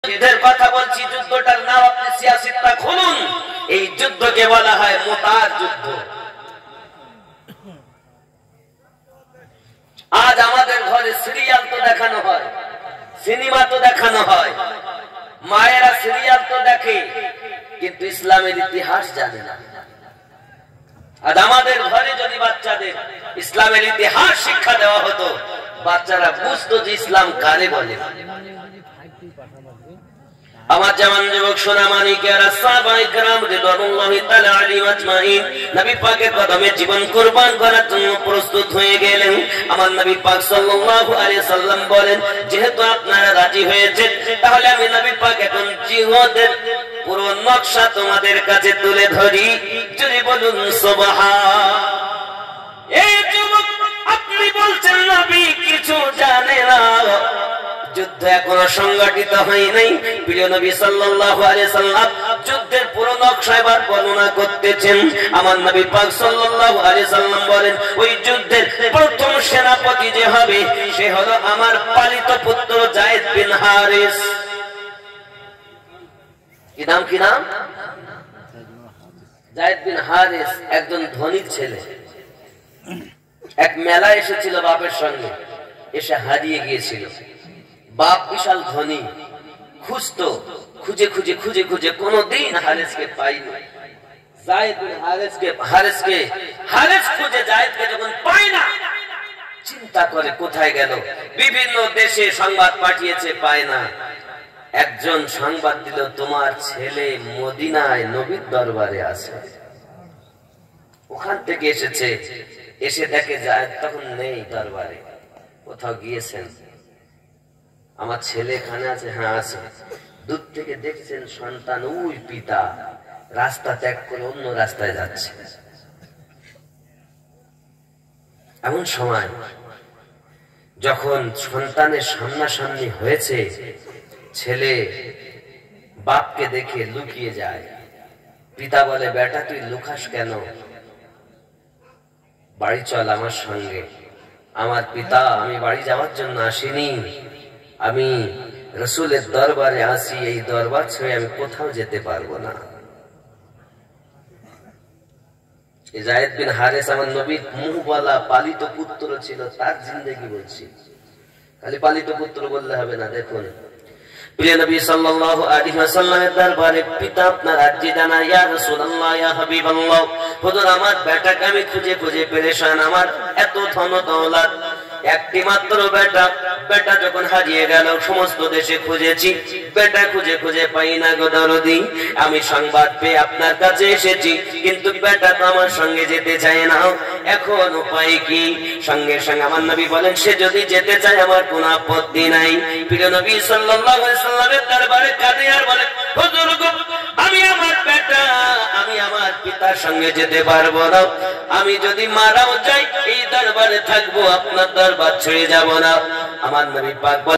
যুদ্ধের কথা বলছি, যুদ্ধটার নাম আপনি সিয়াসিতটা খুলুন, এই যুদ্ধকে বলা হয় মুতার যুদ্ধ। আজ আমাদের ঘরে সিরিয়াল তো দেখানো হয়, সিনেমা তো দেখানো হয়, মায়েরা সিরিয়াল তো দেখে, কিন্তু ইসলামের ইতিহাস জানে না। আজ আমাদের ঘরে যদি বাচ্চাদের ইসলামের ইতিহাস শিক্ষা দেওয়া হতো, বাচ্চারা বুঝতো যে ইসলাম কারে বলে। আমার জামান যুবক সোনা মানিকেরা সাহাবায়ে কেরাম রিদওয়ানুল্লাহি তাআলা আলাইহিম আজমাইন নবী পাকের কদমে জীবন কুরবান করার জন্য প্রস্তুত হয়ে গেলেন। আমার নবী পাক সাল্লাল্লাহু আলাইহি সাল্লাম বলেন, যেহেতু আপনারা রাজি হয়েছেন, তাহলে আমি নবী পাক এখন জিহাদের পুরো নকশা তোমাদের কাছে তুলে ধরি। যদি বলুন সুবহান। এই যুবক, আপনি বলছেন নবী কিছু জানে না, যুদ্ধ এখনো সংগঠিত হয় নাই। প্রিয় নবী সাল্লাল্লাহু আলাইহি সাল্লাম যুদ্ধের পুরো নকশা এবার বর্ণনা করতেছেন। আমার নবী পাক সাল্লাল্লাহু আলাইহি সাল্লাম বলেন, ওই যুদ্ধের প্রথম সেনাপতি যে হবে, সে হলো আমার পালিত পুত্র যায়েদ বিন হারিস। কি নাম? কি নাম? যায়েদ বিন হারিস একজন ধনী ছেলে। এক মেলা এসেছিল বাপের সঙ্গে, এসে হারিয়ে গিয়েছিল। বাপ বিশাল ধনী, খুঁজতো, খুঁজে খুঁজে খুঁজে খুঁজে কোনদিন হারিসকে পাইনি। যায়েদ বিন হারিস খুঁজে যায়েদকে যখন পায় না, চিন্তা করে কোথায় গেল। বিভিন্ন দেশে সংবাদ পাঠিয়েছে, পায় না। একজন সংবাদ দিল, তোমার ছেলে মদিনায় নবীর দরবারে আছে। ওখান থেকে এসেছে, এসে দেখে যায়েদ তখন নেই দরবারে, কোথাও গিয়েছেন। আমার ছেলে এখানে আছে? হ্যাঁ আছে। দূর থেকে দেখছেন সন্তান, ওই পিতা রাস্তা ত্যাগ করে অন্য রাস্তায় যাচ্ছে। এমন সময় যখন সন্তানের সামনাসামনি হয়েছে, ছেলে বাপকে দেখে লুকিয়ে যায়। পিতা বলে, বেটা তুই লুকাস কেন? বাড়ি চল আমার সঙ্গে। আমার পিতা, আমি বাড়ি যাওয়ার জন্য আসিনি, আমি রাসূলের দরবারে আসি। এই দরবার ছেড়ে আমি কোথাও যেতে পারবো না। যায়েদ বিন হারিস আমার নবীর মুহবলা পালিত পুত্র ছিল, তার জিন্দেগি বলছি, খালি পালিত পুত্র বললে হবে না। দেখুন, প্রিয় নবী সাল্লাল্লাহু আলাইহি ওয়াসাল্লামের দরবারে পিতা আপনার আরজি জানায়, ইয়া রাসূলুল্লাহ, ইয়া হাবিবাল্লাহ, হুজুর আমার বেটাকে আমি খুঁজে খুঁজে পেরেশান। আমার এত ধন দৌলত, একটি মাত্র বেটা, বেটা যখন হারিয়ে গেল, সমস্ত দেশে খুঁজেছি, বেটা খুঁজে খুঁজে পাই না গো দরদি। আমি সংবাদ পেয়ে আপনার কাছে এসেছি, কিন্তু বেটা তো আমার সঙ্গে যেতে চায় না। এখন উপায় কি? সঙ্গে সঙ্গে আমার নবী বলেন, সে যদি যেতে চায় আমার কোনো আপত্তি নাই। প্রিয় নবী সাল্লাল্লাহু আলাইহি সাল্লামের দরবারে কাঁদে আর বলে, হুজুর গো, আমি আমার বেটা, আমি আমার পিতার সঙ্গে যেতে পারবো না। আমি যদি মারাও যাই, এই দরবারে থাকবো, আপনার দরবার ছেড়ে যাব না। আমার নবী পাক